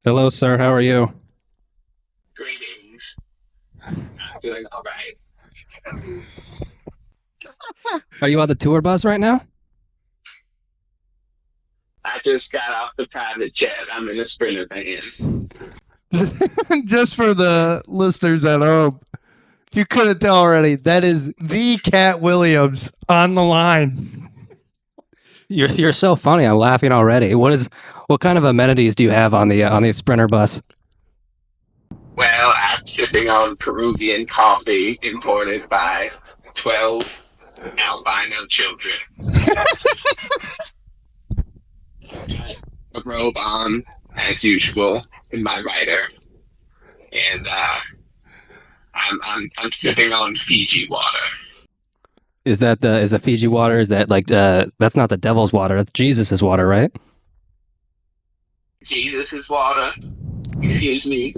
Hello, sir. How are you? Greetings. I'm doing all right. Are you on the tour bus right now? I just got off the private jet. I'm in a Sprinter van. Just for the listeners at home, if you couldn't tell already, that is the Cat Williams on the line. You're so funny. I'm laughing already. What kind of amenities do you have on the Sprinter bus? Well, I'm sipping on Peruvian coffee imported by 12 albino children. Got a robe on, as usual, in my rider. And I'm sipping on Fiji water. Is the Fiji water? Is that like that's not the devil's water? That's Jesus's water, right? Jesus' water. Excuse me.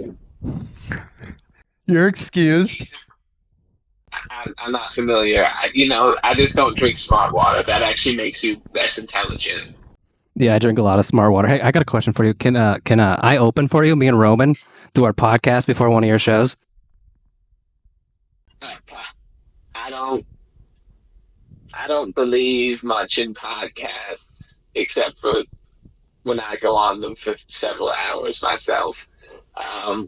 You're excused. I'm not familiar. I just don't drink smart water. That actually makes you less intelligent. Yeah, I drink a lot of smart water. Hey, I got a question for you. Can I open for you, me and Roman, do our podcast before one of your shows? Uh, I don't. I don't believe much in podcasts, except for when I go on them for several hours myself. Um,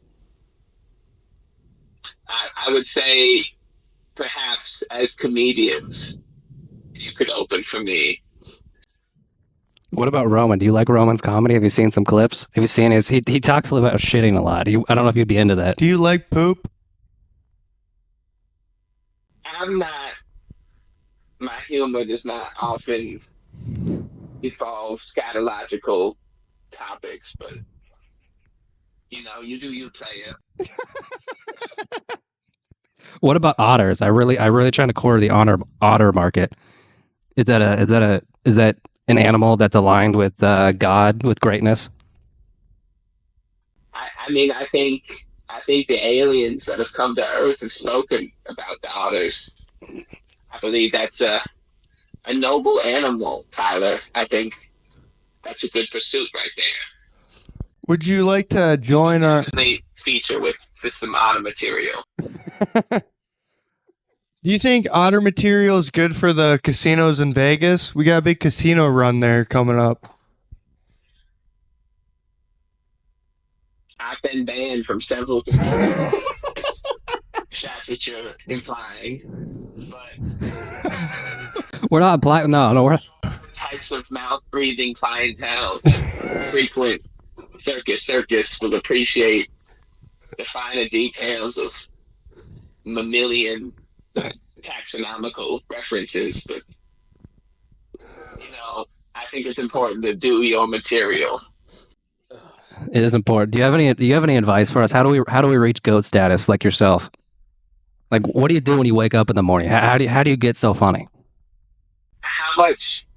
I would say perhaps as comedians, you could open for me. What about Roman? Do you like Roman's comedy? Have you seen some clips? Have you seen his? He talks about shitting a lot. I don't know if you'd be into that. Do you like poop? I'm not. My humor does not often involve scatological topics, but you do you, player. What about otters? I really trying to corner the otter market. Is that an animal that's aligned with God with greatness? I mean, I think the aliens that have come to Earth have spoken about the otters. I believe that's a noble animal, Tyler. I think that's a good pursuit right there. Would you like to join our? Definitely feature with some otter material. Do you think otter material is good for the casinos in Vegas? We got a big casino run there coming up. I've been banned from several casinos. If that's what you're implying, but We're not black. No, no. types of mouth breathing clientele frequent circus will appreciate the finer details of mammalian taxonomical references, but I think it's important to do your material. It is important. Do you have any advice for us? How do we reach goat status like yourself? Like, what do you do when you wake up in the morning? How do you get so funny? How much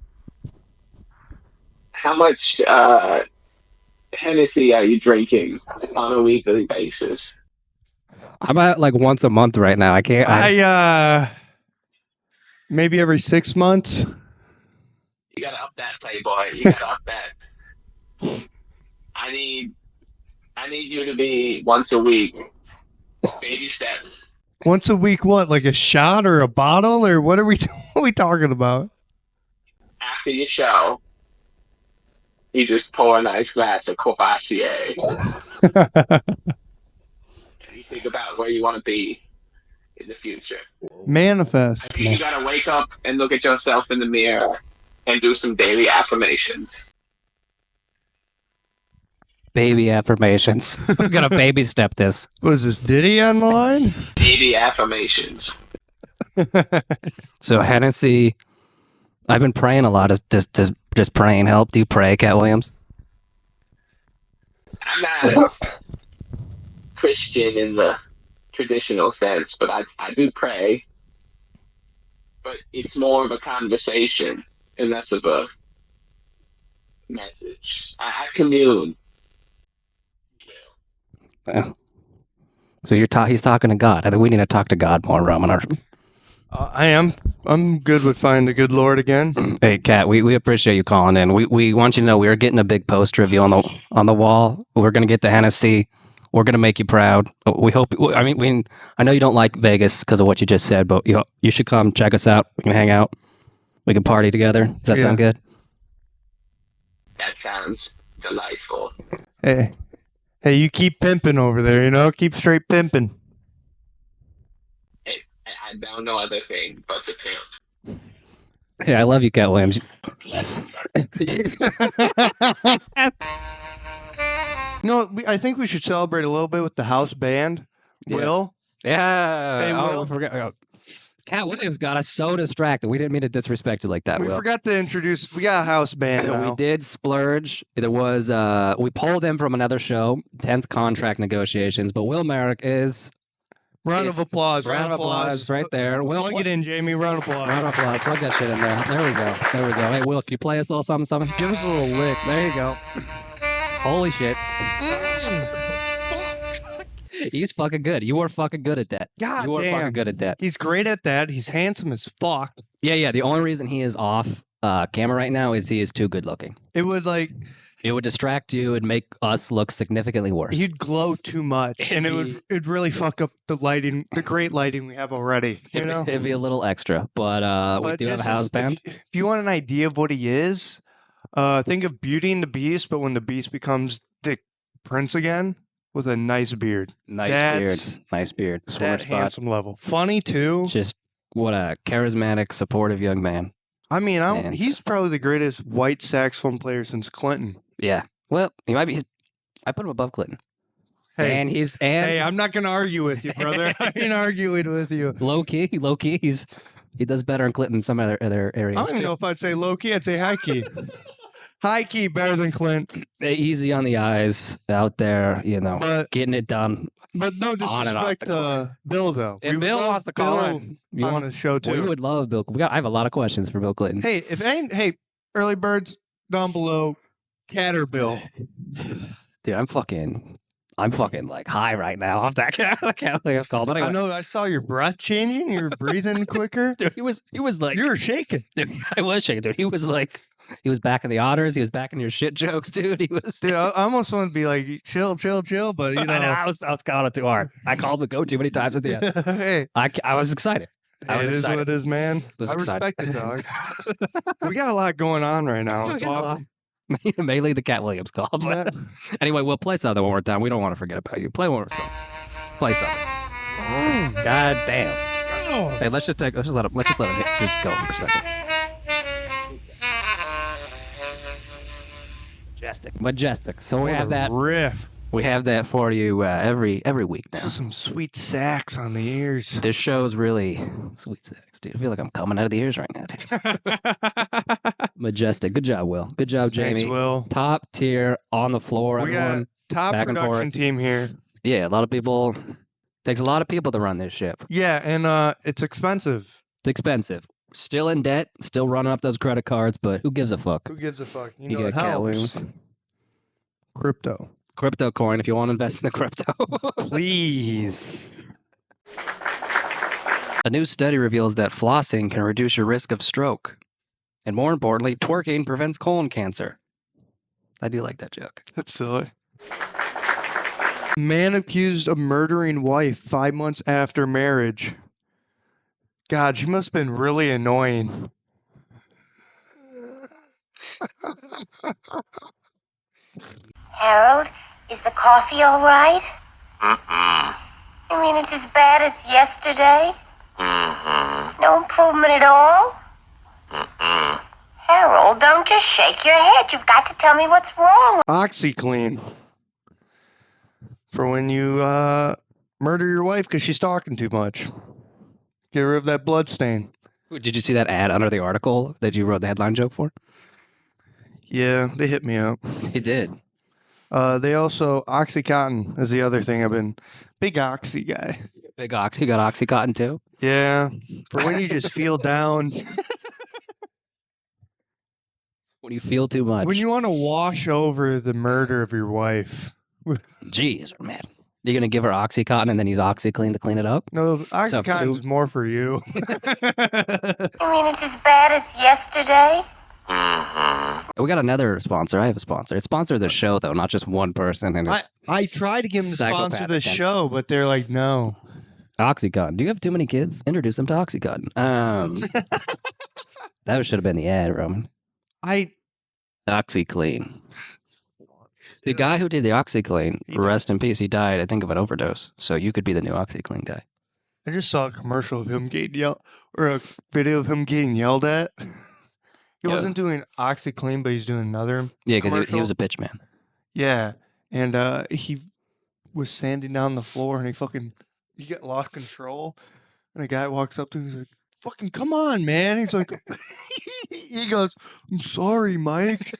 Hennessy are you drinking on a weekly basis? I'm at like once a month right now. I can't. Maybe every 6 months. You gotta up that, Playboy. You gotta up that. I need you to be once a week. Baby steps. Once a week, what? Like a shot or a bottle, or what are we? What are we talking about? After your show, you just pour a nice glass of Courvoisier. And you think about where you want to be in the future. I Manifest. think you gotta wake up and look at yourself in the mirror and do some daily affirmations. Baby affirmations. I'm gonna baby step this. Was this Diddy on the line? Daily affirmations. So Hennessy. I've been praying a lot. Does praying help? Do you pray, Cat Williams? I'm not a Christian in the traditional sense, but I do pray. But it's more of a conversation and less of a message. I commune. So he's talking to God. I think we need to talk to God more, Roman. I am. I'm good with finding a good Lord again. Hey, Kat, we appreciate you calling in. We want you to know we are getting a big poster of you on the wall. We're gonna get the Hennessy. We're gonna make you proud. We hope. I mean, I know you don't like Vegas because of what you just said, but you should come check us out. We can hang out. We can party together. Does that sound good? That sounds delightful. Hey, you keep pimping over there. You know, keep straight pimping. I don't know other thing but to pimp. Hey, I love you, Cat Williams. No, I think we should celebrate a little bit with the house band. Yeah. Will? Yeah. Hey, oh, Will. we forgot. Cat Williams got us so distracted. We didn't mean to disrespect you like that. We Will. forgot to introduce. We got a house band. Now. We did splurge. There was we pulled him from another show, 10th contract negotiations. But Will Merrick is Round of applause. round of applause right there. Will, Plug it in, Jamie. Round of applause. round of applause. Plug that shit in there. There we go. There we go. Hey, Will, can you play us a little something, something? Give us a little lick. There you go. Holy shit. He's fucking good. You are fucking good at that. God you are damn. fucking good at that. He's great at that. He's handsome as fuck. Yeah. The only reason he is off camera right now is he is too good looking. It would like It would distract you and make us look significantly worse. he'd glow too much, and it'd really fuck up the lighting, the great lighting we have already. You know, It'd be a little extra, but we do have a house band. If you want an idea of what he is, think of Beauty and the Beast, but when the Beast becomes the prince again with a nice beard. Nice beard. Swimmer That spot. handsome level. Funny too. Just what a charismatic, supportive young man. I mean, And- he's probably the greatest white saxophone player since Clinton. Yeah. Well, he might be. I put him above Clinton. Hey, Hey, I'm not gonna argue with you, brother. I ain't arguing with you. low key. He does better in Clinton than some other areas. I don't even too. know if I'd say low key. I'd say high key. High key better than Clint. Easy on the eyes out there, But getting it done. but no On and off the disrespect to Bill though. If We would Bill love wants to call Bill in, you on want the show We too. would love Bill. I have a lot of questions for Bill Clinton. Hey, early birds down below, Cat or Bill? Dude, I'm fucking like high right now off that call. But I anyway, know I saw your breath changing. You were breathing quicker. dude, he was like, You were shaking. dude, I was shaking, dude. He was back in the otters. He was back in your shit jokes, dude. He was. Dude, I almost want to be like chill, but you know, I know, I was calling it too hard. I called the go too many times at the end. hey, I was excited. I was it is excited. what it is, man. Was I excited. respect it, dog. We got a lot going on right now. We It's got a lot. awesome. Mainly the Cat Williams call. But anyway, we'll play something one more time. We don't want to forget about you. Play one more song. Play something. God damn. Hey, let's just let him just go for a second. Majestic. So we have that. riff. We have that for you every week now. Some sweet sax on the ears. This show's really sweet sex, dude. I feel like I'm coming out of the ears right now. Dude. Majestic. Good job, Will. Good job, Jamie. Thanks, Will. Top tier on the floor. We got Everyone. top back and production forth. team here. Yeah, a lot of people. Takes a lot of people to run this ship. Yeah, and it's expensive. It's expensive. Still in debt. Still running up those credit cards. But who gives a fuck? Who gives a fuck? You You know, get it Cat helps. Williams. Crypto. Crypto coin if you want to invest in the crypto. Please. A new study reveals that flossing can reduce your risk of stroke. And more importantly, twerking prevents colon cancer. I do like that joke. That's silly. Man accused of murdering wife 5 months after marriage. God, she must have been really annoying. Harold, is the coffee all right? You mean it's as bad as yesterday? No improvement at all? Harold, don't just shake your head. You've got to tell me what's wrong. OxyClean. For when you murder your wife because she's talking too much. Get rid of that blood stain. Did you see that ad under the article that you wrote the headline joke for? Yeah, they hit me up. He did. They also, Oxycontin is the other thing. I've been big Oxy guy. Big Ox. You got Oxycontin too? Yeah. For when you just feel down. When you feel too much. When you want to wash over the murder of your wife. Jeez, man. You're gonna give her OxyContin and then use OxyClean to clean it up? No, OxyContin's more for you. You mean it's as bad as yesterday? We got another sponsor. I have a sponsor. It's sponsor of the show though, not just one person. And it's I tried to get them to sponsor Psychopath the attention. show, but they're like, no. OxyContin. Do you have too many kids? Introduce them to OxyContin. That should have been the ad, Roman. OxyClean. The guy who did the OxyClean, rest in peace, he died, I think, of an overdose. So you could be the new OxyClean guy. I just saw a commercial of him getting yelled, or a video of him getting yelled at. He Yeah. wasn't doing OxyClean, but he's doing another. Yeah, because he commercial. was a bitch man. Yeah, and he was sanding down the floor, and he got lost control, and a guy walks up to him, he's like, "Fucking come on, man!" He's like, he goes, "I'm sorry, Mike."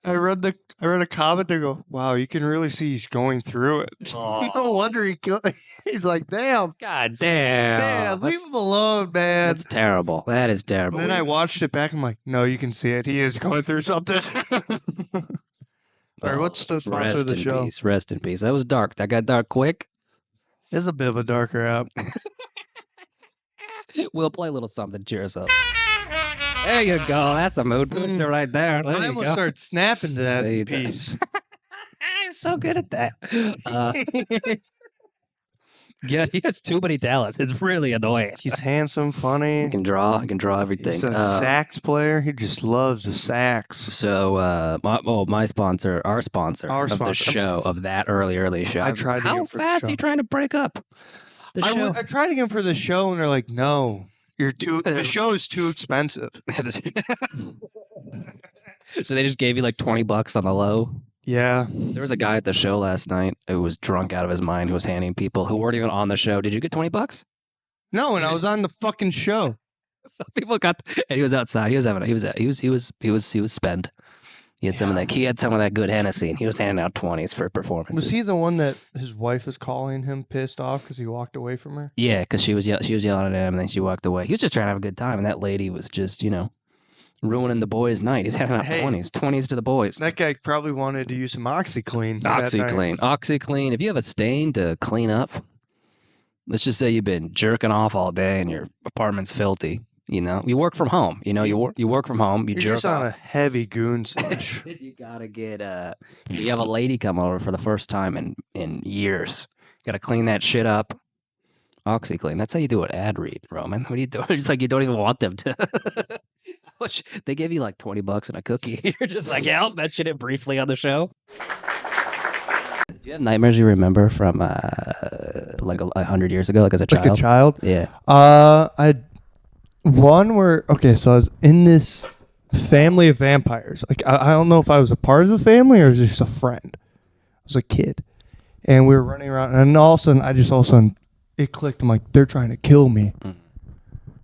I read a comment. They go, "Wow, you can really see he's going through it." No wonder he's like, "Damn, God damn. leave him alone, man." That's terrible. That is terrible. And then I watched it back. I'm like, "No, you can see it. He is going through something." All right, what's the sponsor Rest of the in show? peace. Rest in peace. That was dark. That got dark quick. It's a bit of a darker app. We'll play a little something. Cheer us up. There you go. That's a mood booster right there. There I you almost go. started snapping to that There you go. piece. I'm so good at that. Yeah, he has too many talents. It's really annoying. He's handsome, funny. He can draw. He can draw everything. He's a sax player. He just loves the sax. So, my sponsor, our sponsor Our of the sponsor. show, of that early show. I tried to get How him for the fast show. are you trying to break up the show? I tried to get him for the show, and they're like, "No, you're too. The show is too expensive." So they just gave you like $20 on the low. Yeah, There was a guy at the show last night who was drunk out of his mind, who was handing people who weren't even on the show. Did you get $20? no, and I was on the fucking show. Some people got, and he was outside. He was spent. He had some of that. He had some of that good Hennessy, and he was handing out 20s for performances. Was he the one that his wife was calling him pissed off because he walked away from her? Yeah, because she was yelling at him, and then she walked away. He was just trying to have a good time, and that lady was just ruining the boys' night. He's handing out Hey. 20s to the boys. That guy probably wanted to use some OxyClean. that night. OxyClean. If you have a stain to clean up, let's just say you've been jerking off all day and your apartment's filthy. You work from home. You work from home. You You're jerk just on off. a heavy goon sesh. You gotta get if you have a lady come over for the first time in years, gotta clean that shit up. OxyClean. That's how you do an ad read, Roman. What are you doing? It's like you don't even want them to. Which they give you like $20 and a cookie. You're just like, yeah, I'll mention it briefly on the show. Do you have nightmares you remember from like 100 years ago, like as a child? Like a child? Yeah. I one where so I was in this family of vampires. Like I don't know if I was a part of the family or was just a friend. I was a kid, and we were running around, and all of a sudden it clicked. I'm like, they're trying to kill me,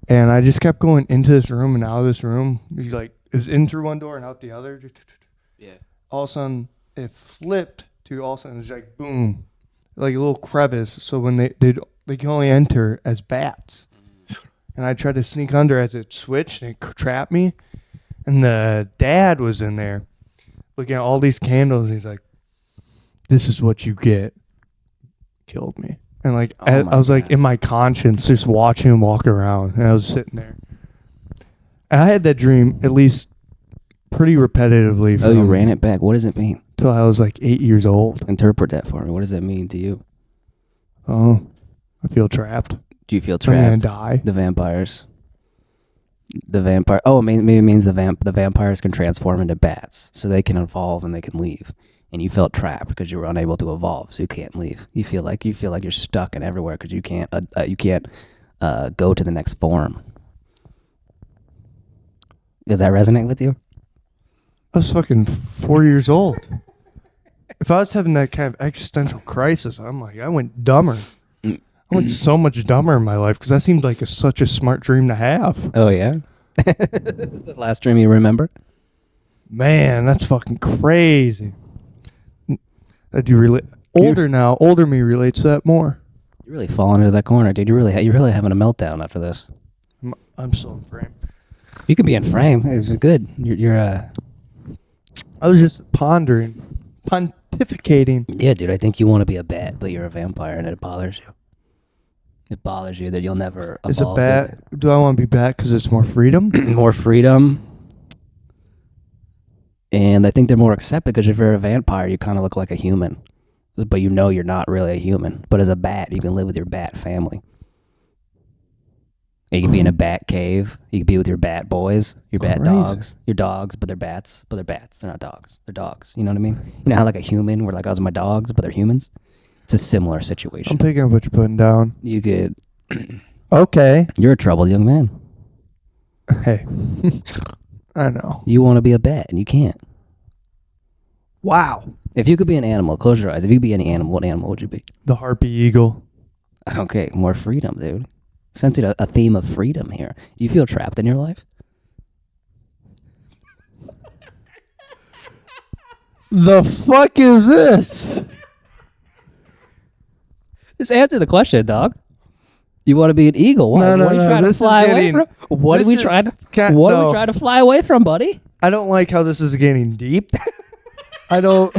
and I just kept going into this room and out of this room. It was in through one door and out the other. Yeah. All of a sudden it flipped to all of a sudden it was like boom, like a little crevice. So when they can only enter as bats. And I tried to sneak under as it switched and it trapped me. And the dad was in there looking at all these candles. He's like, "This is what you get." Killed me. And I was like in my conscience just watching him walk around. And I was sitting there. And I had that dream at least pretty repetitively. Oh, you ran it back. What does it mean? Till I was like 8 years old. Interpret that for me. What does that mean to you? Oh, I feel trapped. Do you feel I'm trapped? gonna die. The vampires. The vampire. Oh, maybe it means the vampires can transform into bats, so they can evolve and they can leave. And you felt trapped because you were unable to evolve, so you can't leave. You feel like you're stuck in everywhere because you can't go to the next form. Does that resonate with you? I was fucking 4 years old. If I was having that kind of existential crisis, I'm like, I went dumber. I went so much dumber in my life because that seemed like such a smart dream to have. Oh yeah. The last dream you remember? Man, that's fucking crazy. I do relate. Older me relates to that more. You're really falling into that corner, dude. You're really having a meltdown after this. I'm still in frame. You can be in frame. It's good. You're I was just pondering pontificating. Yeah, dude, I think you want to be a bat, but you're a vampire and it bothers you. It bothers you that you'll never Is a evolve bat? Do I want to be bat because it's more freedom? to more freedom. And I think they're more accepted because if you're a vampire, you kind of look like a human. But you know you're not really a human. But as a bat, you can live with your bat family. You can be in a bat cave. You can be with your bat boys, your bat Crazy. dogs, your dogs, but they're bats. But they're bats. They're not dogs. They're dogs. You know what I mean? You know how like a human, we're like, oh, my dogs, but they're humans? It's a similar situation. I'm picking up what you're putting down. You could... Okay. You're a troubled young man. Hey. I know. You want to be a bat, and you can't. Wow. If you could be an animal, close your eyes. If you could be any animal, what animal would you be? The harpy eagle. Okay, more freedom, dude. Sensing a theme of freedom here. Do you feel trapped in your life? The fuck is this? Just answer the question, dog. You want to be an eagle? Why? No, What are you trying to this is fly away getting- from? What are this we is trying to? ca- What are no. we trying to fly away from, buddy? I don't like how this is getting deep. I don't.